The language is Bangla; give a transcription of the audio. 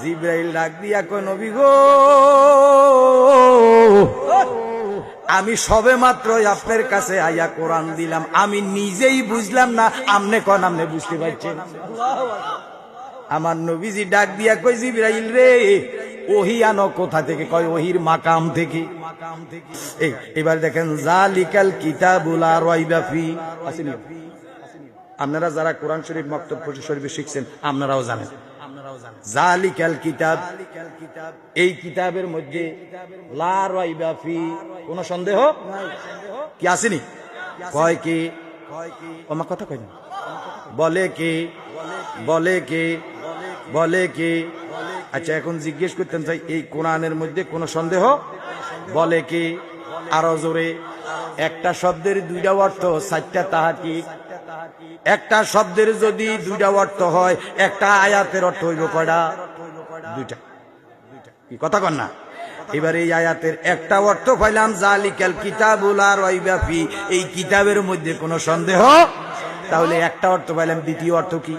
জিবরাইল ডাক দিয়া কয় নবী গো, আমি সবে মাত্রই আপনার কাছে আইয়া কোরআন দিলাম, আমি নিজেই বুঝলাম না, আমনে কোন আমনে বুঝতে পারছেন। আমার নবীজি ডাক দিয়া কই জিবরাইল রে, ওহি আনো কোথা থেকে? কয় ওহির মাকাম থেকে। এবার দেখেন জালিকাল কিতাবুল লা রাইবা ফি। আপনারা যারা কোরআন শরীফ মক্তব শরীফে শিখছেন আপনারাও জানেন জালিকাল কিতাব, এই কিতাবের মধ্যে লা রাইবা ফি, কোন সন্দেহ কি আসেনি। কয় কি? আমার কথা কয় না। বলে কি? বলে কি? বলে কি? আচ্ছা এখন জিজ্ঞেস করতেন চাই, এই কোরআনের মধ্যে কোন সন্দেহ? বলে কি? আরো জোরে। একটা শব্দের দুইটা অর্থ, চারটা তাহাকিক। একটা শব্দের যদি দুইটা অর্থ হয়, একটা আয়াতের অর্থ হইব কয়টা? দুইটা। কি কথা কন না? এবার এই আয়াতের একটা অর্থ পাইলাম জালিকাল কিতাবুল লা রাইবা ফি, এই কিতাবের মধ্যে কোনো সন্দেহ। তাহলে একটা অর্থ পাইলাম, দ্বিতীয় অর্থ কি?